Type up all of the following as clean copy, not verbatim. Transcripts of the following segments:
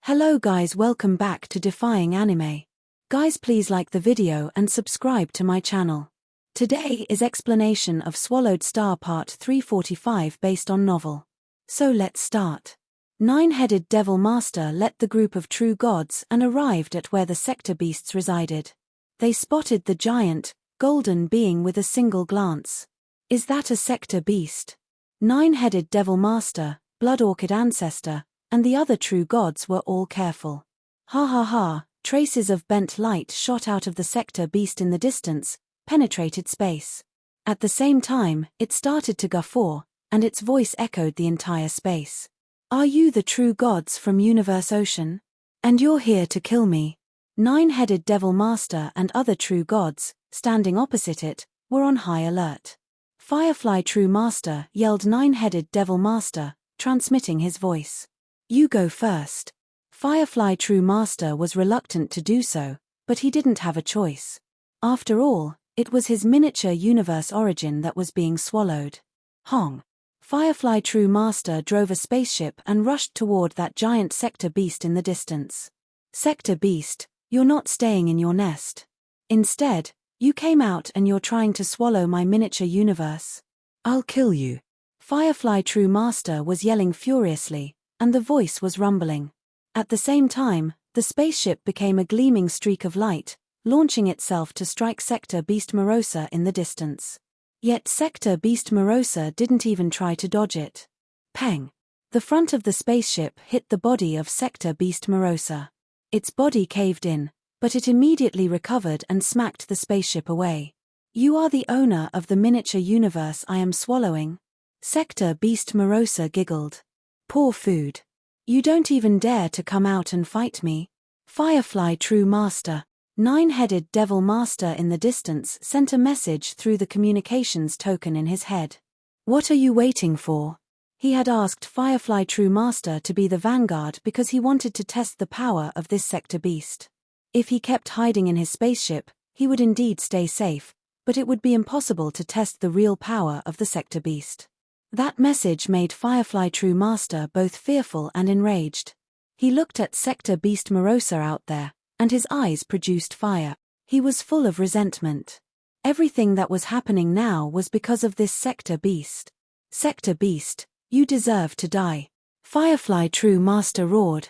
Hello guys, welcome back to Defying Anime. Guys, please like the video and subscribe to my channel. Today is explanation of Swallowed Star Part 345 based on novel. So let's start. Nine-headed Devil Master led the group of true gods and arrived at where the sector beasts resided. They spotted the giant, golden being with a single glance. Is that a sector beast? Nine-headed Devil Master, Blood Orchid Ancestor, and the other true gods were all careful. Ha ha ha, traces of bent light shot out of the sector beast in the distance, penetrated space. At the same time, it started to guffaw, and its voice echoed the entire space. Are you the true gods from Universe Ocean? And you're here to kill me? Nine-headed Devil Master and other true gods, standing opposite it, were on high alert. Firefly True Master yelled Nine-headed Devil Master, transmitting his voice. You go first. Firefly True Master was reluctant to do so, but he didn't have a choice. After all, it was his miniature universe origin that was being swallowed. Hong. Firefly True Master drove a spaceship and rushed toward that giant sector beast in the distance. Sector beast, you're not staying in your nest. Instead, you came out and you're trying to swallow my miniature universe. I'll kill you. Firefly True Master was yelling furiously, and the voice was rumbling. At the same time, the spaceship became a gleaming streak of light, launching itself to strike Sector Beast Morosa in the distance. Yet Sector Beast Morosa didn't even try to dodge it. Peng! The front of the spaceship hit the body of Sector Beast Morosa. Its body caved in, but it immediately recovered and smacked the spaceship away. You are the owner of the miniature universe I am swallowing? Sector Beast Morosa giggled. Poor food. You don't even dare to come out and fight me. Firefly True Master. Nine-headed Devil Master in the distance sent a message through the communications token in his head. What are you waiting for? He had asked Firefly True Master to be the vanguard because he wanted to test the power of this sector beast. If he kept hiding in his spaceship, he would indeed stay safe, but it would be impossible to test the real power of the sector beast. That message made Firefly True Master both fearful and enraged. He looked at Sector Beast Morosa out there, and his eyes produced fire. He was full of resentment. Everything that was happening now was because of this sector beast. Sector beast, you deserve to die. Firefly True Master roared.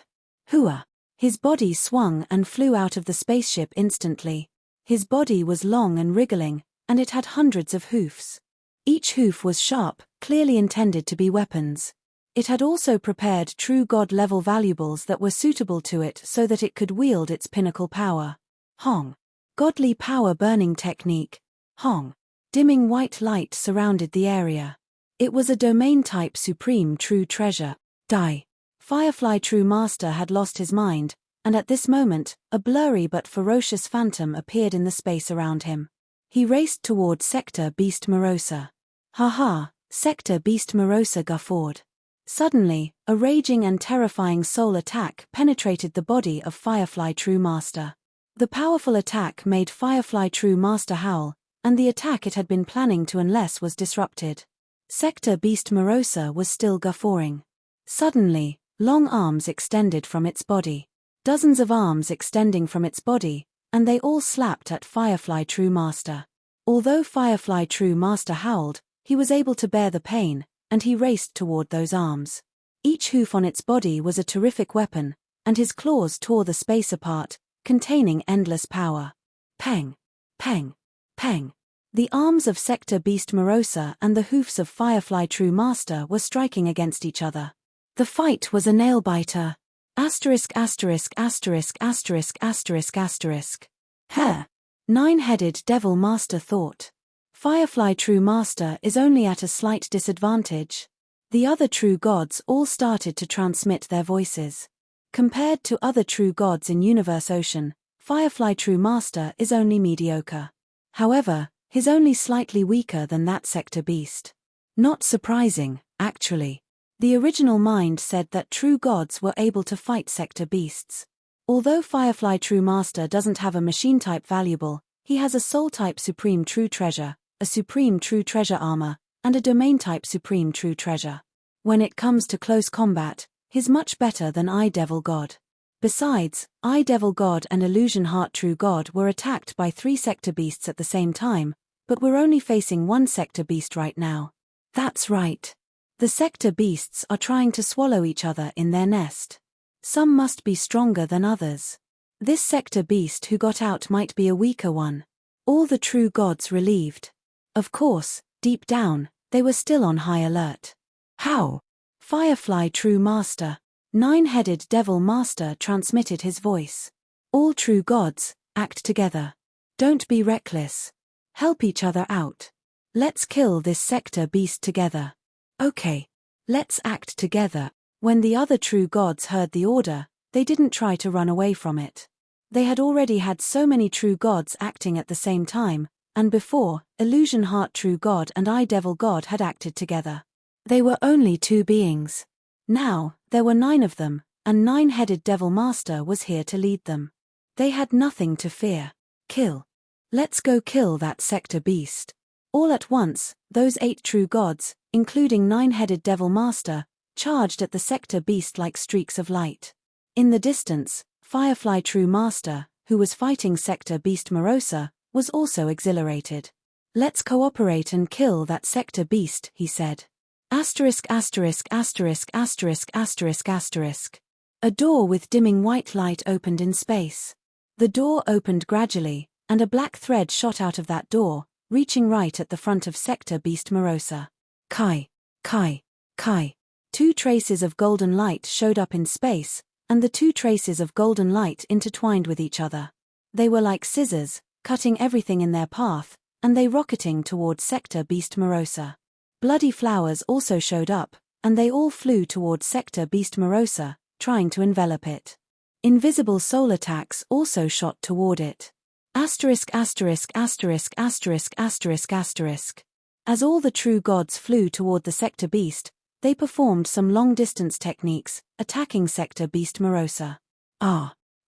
Hooah! His body swung and flew out of the spaceship instantly. His body was long and wriggling, and it had hundreds of hoofs. Each hoof was sharp, clearly intended to be weapons. It had also prepared true god-level valuables that were suitable to it so that it could wield its pinnacle power. Hong. Godly power burning technique. Hong. Dimming white light surrounded the area. It was a domain-type supreme true treasure. Die. Firefly True Master had lost his mind, and at this moment, a blurry but ferocious phantom appeared in the space around him. He raced toward Sector Beast Morosa. Ha! Sector Beast Morosa guffawed. Suddenly, a raging and terrifying soul attack penetrated the body of Firefly True Master. The powerful attack made Firefly True Master howl, and the attack it had been planning to unleash was disrupted. Sector Beast Morosa was still guffawing. Suddenly, long arms extended from its body. Dozens of arms extending from its body, and they all slapped at Firefly True Master. Although Firefly True Master howled, he was able to bear the pain, and he raced toward those arms. Each hoof on its body was a terrific weapon, and his claws tore the space apart, containing endless power. Peng! Peng! Peng! The arms of Sector Beast Morosa and the hoofs of Firefly True Master were striking against each other. The fight was a nail-biter. Asterisk asterisk asterisk asterisk asterisk asterisk. Heh! Nine-headed Devil Master thought. Firefly True Master is only at a slight disadvantage. The other true gods all started to transmit their voices. Compared to other true gods in Universe Ocean, Firefly True Master is only mediocre. However, he's only slightly weaker than that sector beast. Not surprising, actually. The original mind said that true gods were able to fight sector beasts. Although Firefly True Master doesn't have a machine-type valuable, he has a soul-type supreme true treasure, a supreme true treasure armor, and a domain-type supreme true treasure. When it comes to close combat, he's much better than I Devil God. Besides, I Devil God and Illusion Heart True God were attacked by 3 sector beasts at the same time, but we're only facing 1 sector beast right now. That's right. The sector beasts are trying to swallow each other in their nest. Some must be stronger than others. This sector beast who got out might be a weaker one. All the true gods relieved. Of course, deep down, they were still on high alert. How? Firefly True Master. 9-headed Devil Master transmitted his voice. All true gods, act together. Don't be reckless. Help each other out. Let's kill this sector beast together. Okay. Let's act together. When the other true gods heard the order, they didn't try to run away from it. They had already had so many true gods acting at the same time, and before, Illusion Heart True God and I Devil God had acted together. They were only 2 beings. Now, there were 9 of them, and 9-headed Devil Master was here to lead them. They had nothing to fear. Kill. Let's go kill that sector beast. All at once, those 8 true gods, including 9-headed Devil Master, charged at the sector beast like streaks of light. In the distance, Firefly True Master, who was fighting sector beast Morosa, was also exhilarated. Let's cooperate and kill that sector beast, he said. Asterisk asterisk asterisk asterisk asterisk asterisk. A door with dimming white light opened in space. The door opened gradually, and a black thread shot out of that door, reaching right at the front of sector beast Morosa. Kai. Kai. Kai. 2 traces of golden light showed up in space, and the 2 traces of golden light intertwined with each other. They were like scissors, cutting everything in their path, and they rocketing towards sector beast Morosa. Bloody flowers also showed up, and they all flew towards sector beast Morosa, trying to envelop it. Invisible soul attacks also shot toward it. Asterisk asterisk asterisk asterisk asterisk asterisk. As all the true gods flew toward the sector beast, they performed some long-distance techniques, attacking sector beast Morosa.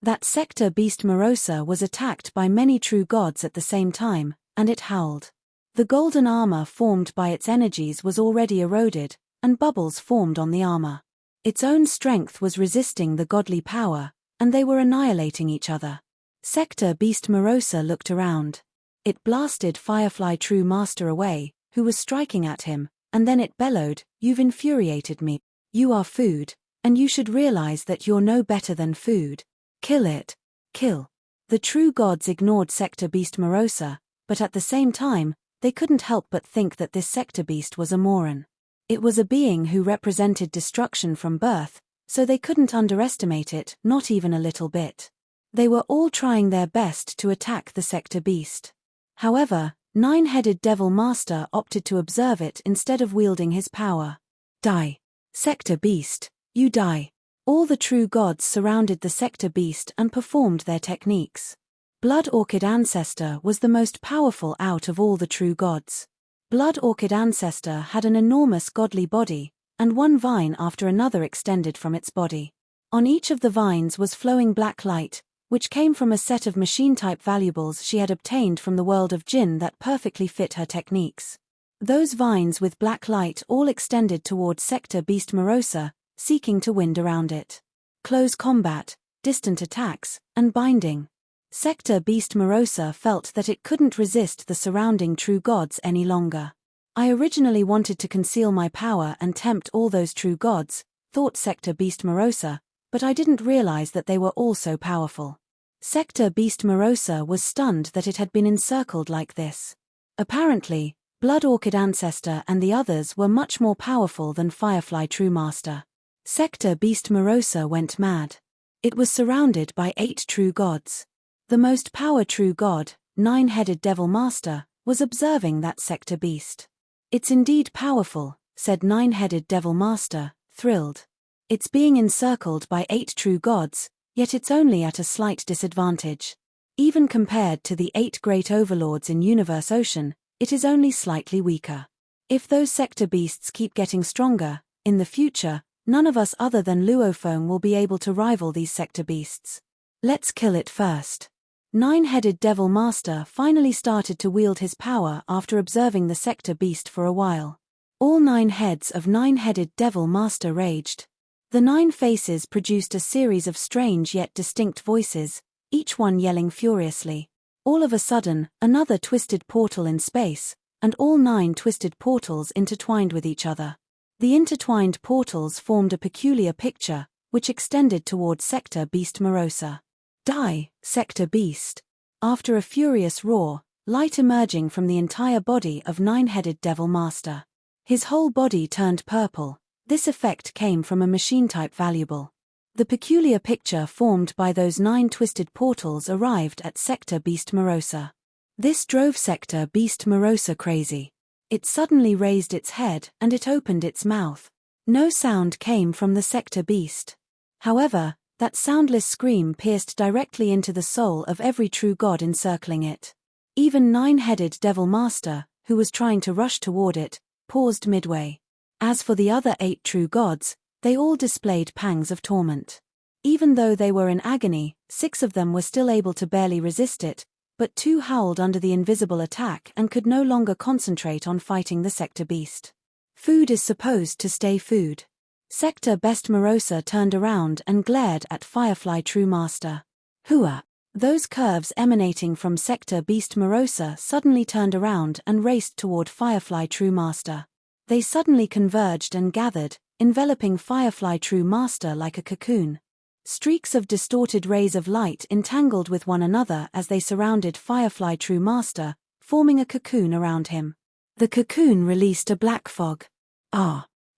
That sector beast Morosa was attacked by many true gods at the same time, and it howled. The golden armor formed by its energies was already eroded, and bubbles formed on the armor. Its own strength was resisting the godly power, and they were annihilating each other. Sector beast Morosa looked around. It blasted Firefly True Master away, who was striking at him, and then it bellowed, "You've infuriated me. You are food, and you should realize that you're no better than food. Kill it. Kill." The true gods ignored sector beast Morosa, but at the same time, they couldn't help but think that this sector beast was a moron. It was a being who represented destruction from birth, so they couldn't underestimate it, not even a little bit. They were all trying their best to attack the sector beast. However, 9-headed Devil Master opted to observe it instead of wielding his power. Die. Sector beast, you die. All the true gods surrounded the sector beast and performed their techniques. Blood Orchid Ancestor was the most powerful out of all the true gods. Blood Orchid Ancestor had an enormous godly body, and one vine after another extended from its body. On each of the vines was flowing black light, which came from a set of machine-type valuables she had obtained from the world of Jinn that perfectly fit her techniques. Those vines with black light all extended towards sector beast Morosa, seeking to wind around it. Close combat, distant attacks, and binding. Sector beast Morosa felt that it couldn't resist the surrounding true gods any longer. I originally wanted to conceal my power and tempt all those true gods, thought sector beast Morosa, but I didn't realize that they were all so powerful. Sector beast Morosa was stunned that it had been encircled like this. Apparently, Blood Orchid Ancestor and the others were much more powerful than Firefly True Master. Sector beast Morosa went mad. It was surrounded by 8 true gods. The most power true god, 9-headed Devil Master, was observing that sector beast. "It's indeed powerful," said 9-headed Devil Master, thrilled. "It's being encircled by 8 true gods, yet it's only at a slight disadvantage. Even compared to the 8 great overlords in Universe Ocean, it is only slightly weaker. If those sector beasts keep getting stronger, in the future, none of us other than Luophone will be able to rival these sector beasts. Let's kill it first." 9-headed Devil Master finally started to wield his power after observing the sector beast for a while. All 9 heads of 9-headed Devil Master raged. The 9 faces produced a series of strange yet distinct voices, each one yelling furiously. All of a sudden, another twisted portal in space, and all 9 twisted portals intertwined with each other. The intertwined portals formed a peculiar picture, which extended toward Sector Beast Morosa. Die, Sector Beast! After a furious roar, light emerging from the entire body of 9-headed Devil Master. His whole body turned purple. This effect came from a machine-type valuable. The peculiar picture formed by those 9 twisted portals arrived at Sector Beast Morosa. This drove Sector Beast Morosa crazy. It suddenly raised its head and it opened its mouth. No sound came from the Sector Beast. However, that soundless scream pierced directly into the soul of every true god encircling it. Even 9-headed Devil Master, who was trying to rush toward it, paused midway. As for the other 8 true gods, they all displayed pangs of torment. Even though they were in agony, 6 of them were still able to barely resist it, but 2 howled under the invisible attack and could no longer concentrate on fighting the Sector Beast. Food is supposed to stay food. Sector Beast Morosa turned around and glared at Firefly True Master. Hua! Those curves emanating from Sector Beast Morosa suddenly turned around and raced toward Firefly True Master. They suddenly converged and gathered, enveloping Firefly True Master like a cocoon. Streaks of distorted rays of light entangled with one another as they surrounded Firefly True Master, forming a cocoon around him. The cocoon released a black fog.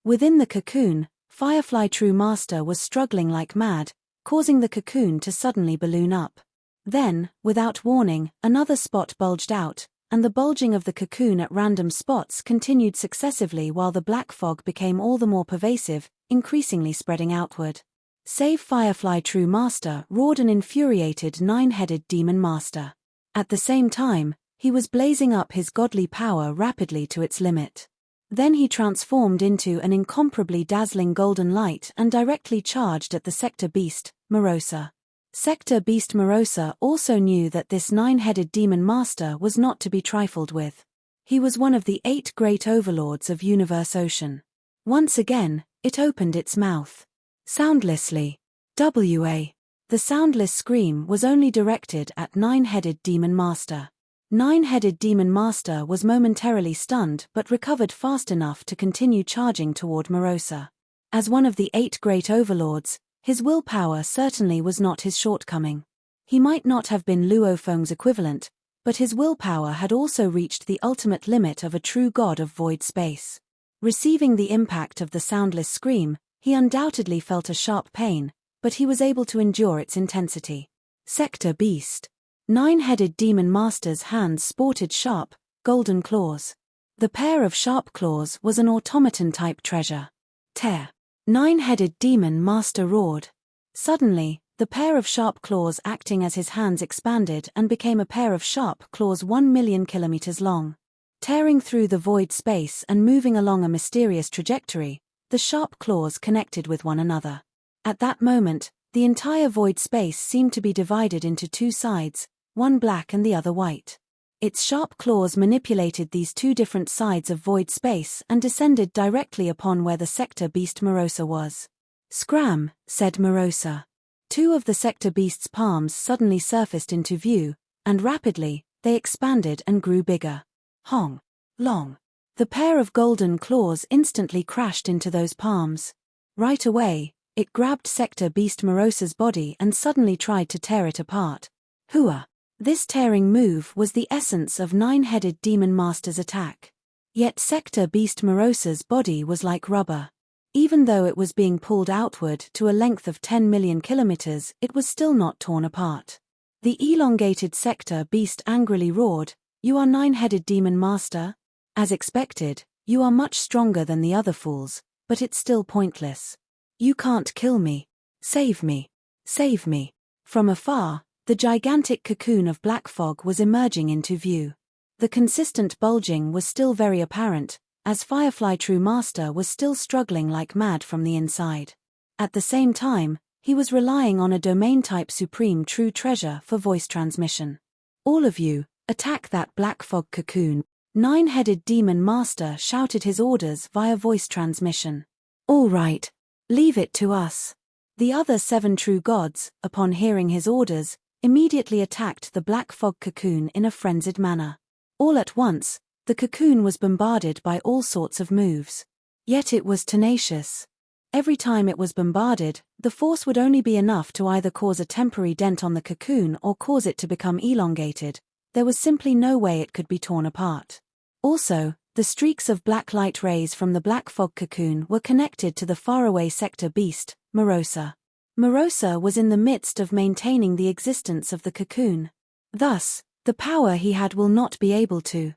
Within the cocoon, Firefly True Master was struggling like mad, causing the cocoon to suddenly balloon up. Then, without warning, another spot bulged out, and the bulging of the cocoon at random spots continued successively while the black fog became all the more pervasive, increasingly spreading outward. Save Firefly True Master, roared an infuriated 9-headed Demon Master. At the same time, he was blazing up his godly power rapidly to its limit. Then he transformed into an incomparably dazzling golden light and directly charged at the Sector Beast, Morosa. Sector Beast Morosa also knew that this 9-headed Demon Master was not to be trifled with. He was one of the 8 great overlords of Universe Ocean. Once again, it opened its mouth. Soundlessly. The soundless scream was only directed at 9-headed Demon Master. 9-headed Demon Master was momentarily stunned but recovered fast enough to continue charging toward Morosa. As one of the 8 great overlords, his willpower certainly was not his shortcoming. He might not have been Luo Feng's equivalent, but his willpower had also reached the ultimate limit of a true god of void space. Receiving the impact of the soundless scream, he undoubtedly felt a sharp pain, but he was able to endure its intensity. Sector Beast. 9-headed Demon Master's hands sported sharp, golden claws. The pair of sharp claws was an automaton-type treasure. Tear. 9-headed Demon Master roared. Suddenly, the pair of sharp claws acting as his hands expanded and became a pair of sharp claws 1 million kilometers long. Tearing through the void space and moving along a mysterious trajectory, the sharp claws connected with one another. At that moment, the entire void space seemed to be divided into 2 sides, one black and the other white. Its sharp claws manipulated these 2 different sides of void space and descended directly upon where the Sector Beast Morosa was. Scram, said Morosa. 2 of the Sector Beast's palms suddenly surfaced into view, and rapidly, they expanded and grew bigger. Hong. Long. The pair of golden claws instantly crashed into those palms. Right away, it grabbed Sector Beast Morosa's body and suddenly tried to tear it apart. Hua. This tearing move was the essence of 9-headed Demon Master's attack. Yet Sector Beast Morosa's body was like rubber. Even though it was being pulled outward to a length of 10 million kilometers, it was still not torn apart. The elongated Sector Beast angrily roared, "You are 9-headed Demon Master? As expected, you are much stronger than the other fools, but it's still pointless. You can't kill me. Save me. Save me." From afar, the gigantic cocoon of black fog was emerging into view. The consistent bulging was still very apparent, as Firefly True Master was still struggling like mad from the inside. At the same time, he was relying on a domain-type supreme true treasure for voice transmission. "All of you, attack that black fog cocoon." 9-headed Demon Master shouted his orders via voice transmission. "All right." Leave it to us. The other 7 true gods, upon hearing his orders, immediately attacked the black fog cocoon in a frenzied manner. All at once, the cocoon was bombarded by all sorts of moves. Yet it was tenacious. Every time it was bombarded, the force would only be enough to either cause a temporary dent on the cocoon or cause it to become elongated. There was simply no way it could be torn apart. Also, the streaks of black light rays from the black fog cocoon were connected to the faraway sector beast, Morosa. Morosa was in the midst of maintaining the existence of the cocoon. Thus, the power he had will not be able to.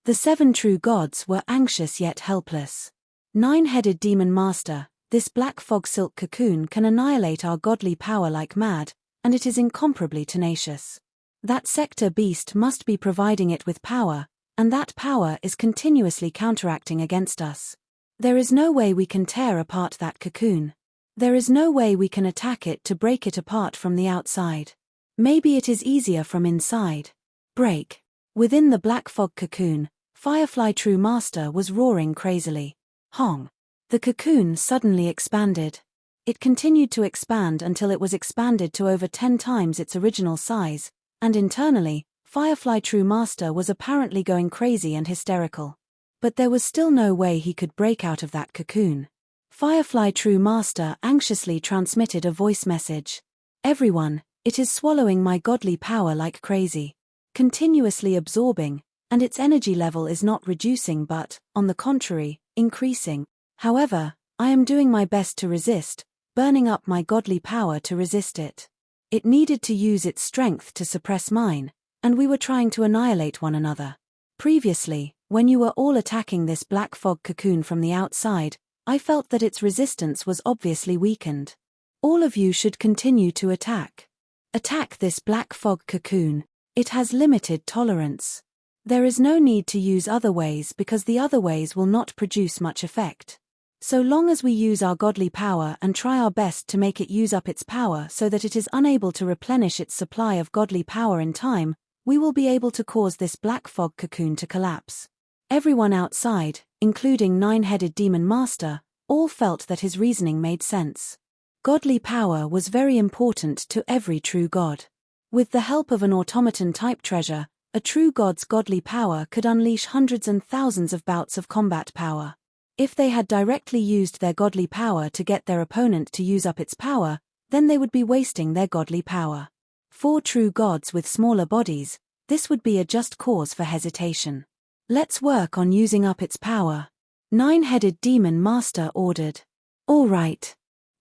The 7 true gods were anxious yet helpless. 9-headed demon master, this black fog silk cocoon can annihilate our godly power like mad, and it is incomparably tenacious. That sector beast must be providing it with power, and that power is continuously counteracting against us. There is no way we can tear apart that cocoon. There is no way we can attack it to break it apart from the outside. Maybe it is easier from inside. Break. Within the black fog cocoon, Firefly True Master was roaring crazily. Hong. The cocoon suddenly expanded. It continued to expand until it was expanded to over 10 times its original size, and internally, Firefly True Master was apparently going crazy and hysterical. But there was still no way he could break out of that cocoon. Firefly True Master anxiously transmitted a voice message. Everyone, it is swallowing my godly power like crazy. Continuously absorbing, and its energy level is not reducing but, on the contrary, increasing. However, I am doing my best to resist, burning up my godly power to resist it. It needed to use its strength to suppress mine, and we were trying to annihilate one another. Previously, when you were all attacking this black fog cocoon from the outside, I felt that its resistance was obviously weakened. All of you should continue to attack. Attack this black fog cocoon. It has limited tolerance. There is no need to use other ways because the other ways will not produce much effect. So long as we use our godly power and try our best to make it use up its power so that it is unable to replenish its supply of godly power in time, we will be able to cause this black fog cocoon to collapse. Everyone outside, including 9-headed demon master, all felt that his reasoning made sense. Godly power was very important to every true god. With the help of an automaton-type treasure, a true god's godly power could unleash hundreds and thousands of bouts of combat power. If they had directly used their godly power to get their opponent to use up its power, then they would be wasting their godly power. 4 true gods with smaller bodies, this would be a just cause for hesitation. Let's work on using up its power. 9-headed demon master ordered. All right.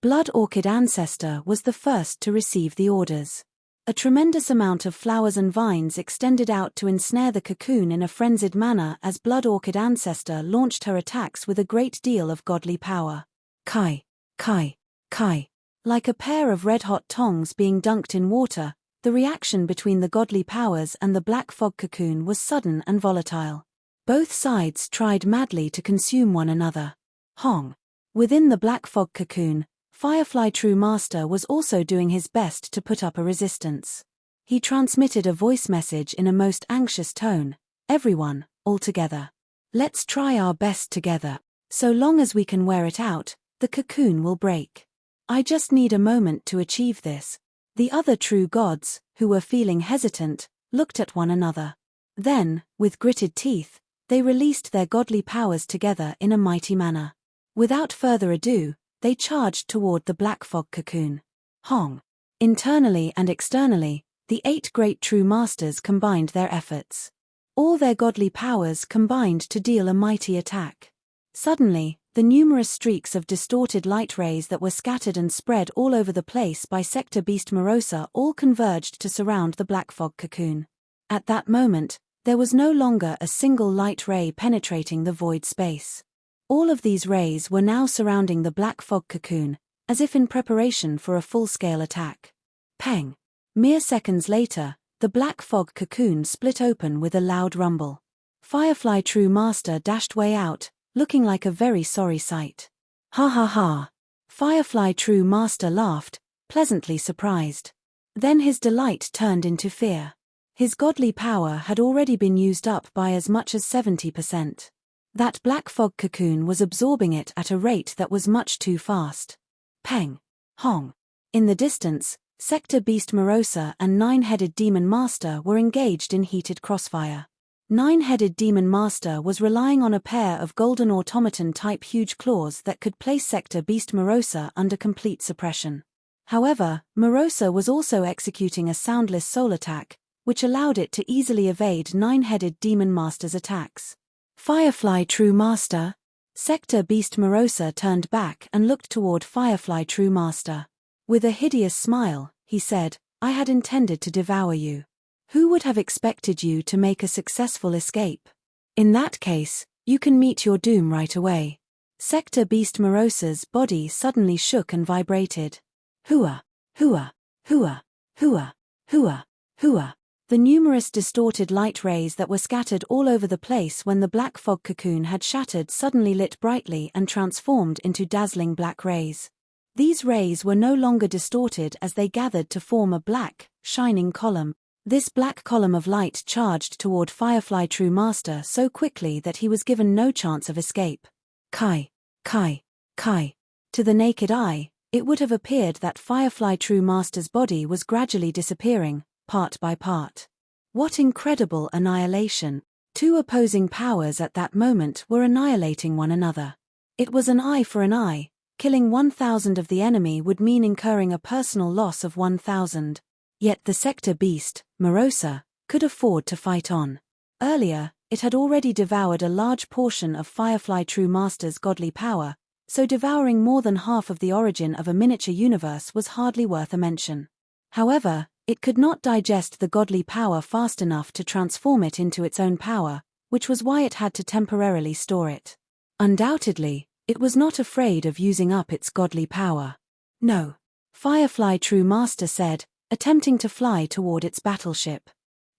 Blood Orchid Ancestor was the first to receive the orders. A tremendous amount of flowers and vines extended out to ensnare the cocoon in a frenzied manner as Blood Orchid Ancestor launched her attacks with a great deal of godly power. Kai, kai, kai. Like a pair of red-hot tongs being dunked in water, the reaction between the godly powers and the black fog cocoon was sudden and volatile. Both sides tried madly to consume one another. Hong. Within the black fog cocoon, Firefly True Master was also doing his best to put up a resistance. He transmitted a voice message in a most anxious tone. Everyone, all together. Let's try our best together. So long as we can wear it out, the cocoon will break. I just need a moment to achieve this. The other true gods, who were feeling hesitant, looked at one another. Then, with gritted teeth, they released their godly powers together in a mighty manner. Without further ado, they charged toward the black fog cocoon. Hong. Internally and externally, the 8 great true masters combined their efforts. All their godly powers combined to deal a mighty attack. Suddenly, the numerous streaks of distorted light rays that were scattered and spread all over the place by Sector Beast Morosa all converged to surround the black fog cocoon. At that moment, there was no longer a single light ray penetrating the void space. All of these rays were now surrounding the black fog cocoon, as if in preparation for a full-scale attack. Peng! Mere seconds later, the black fog cocoon split open with a loud rumble. Firefly True Master dashed way out, looking like a very sorry sight. Ha ha ha! Firefly True Master laughed, pleasantly surprised. Then his delight turned into fear. His godly power had already been used up by as much as 70%. That black fog cocoon was absorbing it at a rate that was much too fast. Peng. Hong. In the distance, Sector Beast Morosa and Nine-Headed Demon Master were engaged in heated crossfire. Nine-Headed Demon Master was relying on a pair of golden automaton-type huge claws that could place Sector Beast Morosa under complete suppression. However, Morosa was also executing a soundless soul attack, which allowed it to easily evade Nine-Headed Demon Master's attacks. Firefly True Master. Sector Beast Morosa turned back and looked toward Firefly True Master. With a hideous smile, he said, "I had intended to devour you. Who would have expected you to make a successful escape? In that case, you can meet your doom right away." Sector Beast Morosa's body suddenly shook and vibrated. Hua, hua, hua, hua, hua, hua. The numerous distorted light rays that were scattered all over the place when the black fog cocoon had shattered suddenly lit brightly and transformed into dazzling black rays. These rays were no longer distorted as they gathered to form a black, shining column. This black column of light charged toward Firefly True Master so quickly that he was given no chance of escape. Kai, Kai, Kai. To the naked eye, it would have appeared that Firefly True Master's body was gradually disappearing, part by part. What incredible annihilation! Two opposing powers at that moment were annihilating one another. It was an eye for an eye. Killing 1,000 of the enemy would mean incurring a personal loss of 1,000. Yet the Sector Beast, Morosa, could afford to fight on. Earlier, it had already devoured a large portion of Firefly True Master's godly power, so devouring more than half of the origin of a miniature universe was hardly worth a mention. However, it could not digest the godly power fast enough to transform it into its own power, which was why it had to temporarily store it. Undoubtedly, it was not afraid of using up its godly power. No. Firefly True Master said, attempting to fly toward its battleship.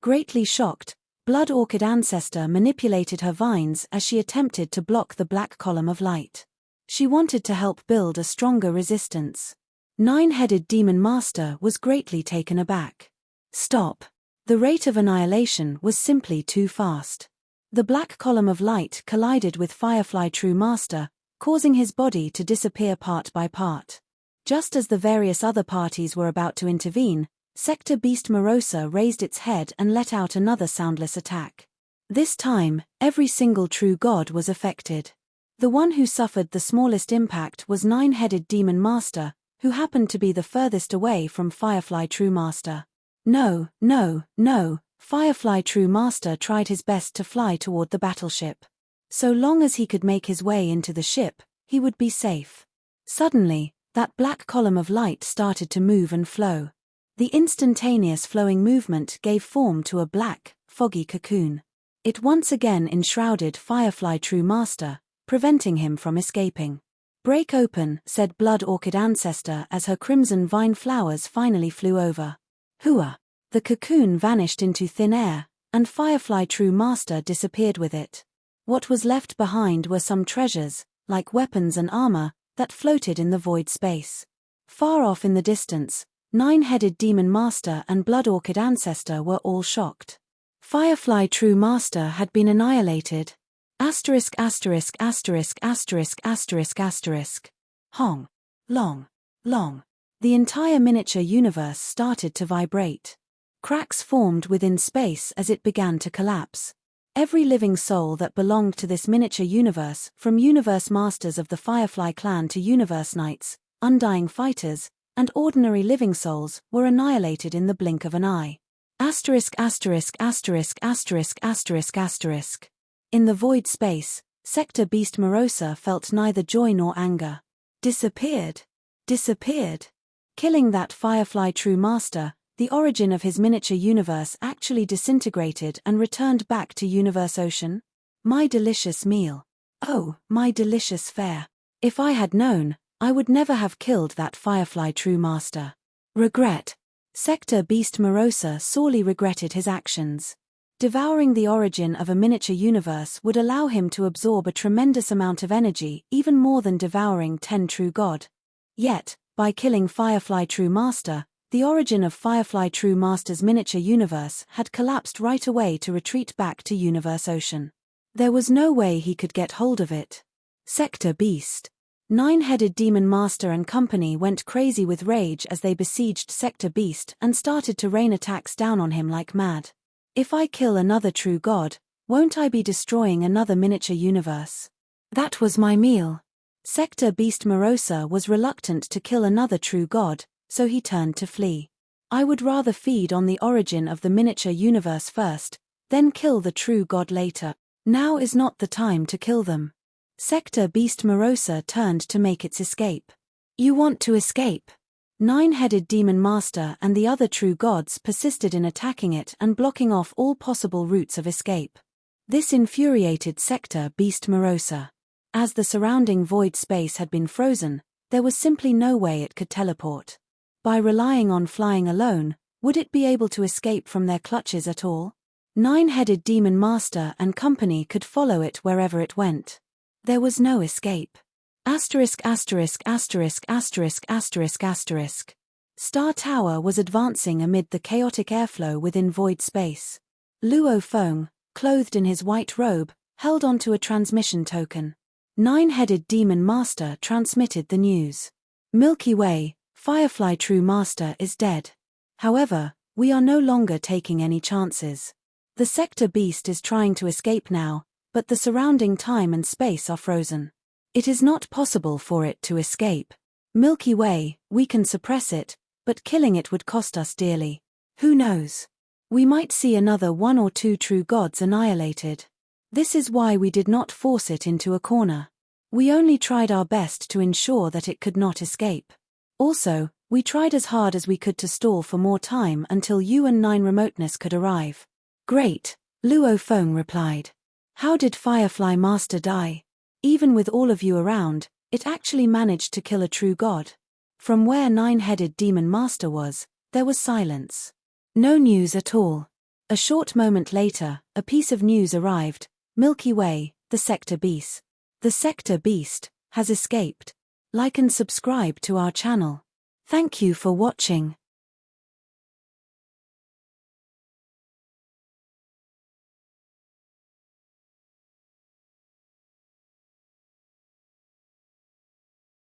Greatly shocked, Blood Orchid Ancestor manipulated her vines as she attempted to block the black column of light. She wanted to help build a stronger resistance. Nine-Headed Demon Master was greatly taken aback. Stop. The rate of annihilation was simply too fast. The black column of light collided with Firefly True Master, causing his body to disappear part by part. Just as the various other parties were about to intervene, Sector Beast Morosa raised its head and let out another soundless attack. This time, every single true god was affected. The one who suffered the smallest impact was Nine-Headed Demon Master, who happened to be the furthest away from Firefly True Master. No, no, no, Firefly True Master tried his best to fly toward the battleship. So long as he could make his way into the ship, he would be safe. Suddenly, that black column of light started to move and flow. The instantaneous flowing movement gave form to a black, foggy cocoon. It once again enshrouded Firefly True Master, preventing him from escaping. "Break open," said Blood Orchid Ancestor as her crimson vine flowers finally flew over. Hua! The cocoon vanished into thin air, and Firefly True Master disappeared with it. What was left behind were some treasures, like weapons and armor, that floated in the void space. Far off in the distance, Nine-Headed Demon Master and Blood Orchid Ancestor were all shocked. Firefly True Master had been annihilated. Asterisk asterisk asterisk asterisk asterisk asterisk. Hong. Long. Long. The entire miniature universe started to vibrate. Cracks formed within space as it began to collapse. Every living soul that belonged to this miniature universe, from Universe Masters of the Firefly Clan to Universe Knights, Undying Fighters, and ordinary living souls, were annihilated in the blink of an eye. Asterisk asterisk asterisk asterisk asterisk asterisk. In the void space, Sector Beast Morosa felt neither joy nor anger. Disappeared. Disappeared. Killing that Firefly True Master, the origin of his miniature universe actually disintegrated and returned back to Universe Ocean? My delicious meal. Oh, my delicious fare. If I had known, I would never have killed that Firefly True Master. Regret. Sector Beast Morosa sorely regretted his actions. Devouring the origin of a miniature universe would allow him to absorb a tremendous amount of energy, even more than devouring 10 true god. Yet, by killing Firefly True Master, the origin of Firefly True Master's miniature universe had collapsed right away to retreat back to Universe Ocean. There was no way he could get hold of it. Sector Beast. Nine-headed demon master and company went crazy with rage as they besieged Sector Beast and started to rain attacks down on him like mad. If I kill another true god, won't I be destroying another miniature universe? That was my meal. Sector Beast Morosa was reluctant to kill another true god, so he turned to flee. I would rather feed on the origin of the miniature universe first, then kill the true god later. Now is not the time to kill them. Sector Beast Morosa turned to make its escape. You want to escape? Nine-headed demon master and the other true gods persisted in attacking it and blocking off all possible routes of escape. This infuriated Sector Beast Morosa. As the surrounding void space had been frozen, there was simply no way it could teleport. By relying on flying alone, would it be able to escape from their clutches at all? Nine-headed demon master and company could follow it wherever it went. There was no escape. Asterisk asterisk asterisk asterisk asterisk asterisk. Star Tower was advancing amid the chaotic airflow within void space. Luo Feng, clothed in his white robe, held onto a transmission token. Nine-headed demon master transmitted the news. Milky Way, Firefly True Master is dead. However, we are no longer taking any chances. The Sector Beast is trying to escape now, but the surrounding time and space are frozen. It is not possible for it to escape. Milky Way, we can suppress it, but killing it would cost us dearly. Who knows? We might see another one or two true gods annihilated. This is why we did not force it into a corner. We only tried our best to ensure that it could not escape. Also, we tried as hard as we could to stall for more time until you and Nine Remoteness could arrive. Great, Luo Feng replied. How did Firefly Master die? Even with all of you around, it actually managed to kill a true god. From where Nine-headed demon master was, there was silence. No news at all. A short moment later, a piece of news arrived. Milky Way, the Sector Beast. The Sector Beast has escaped. Like and subscribe to our channel. Thank you for watching.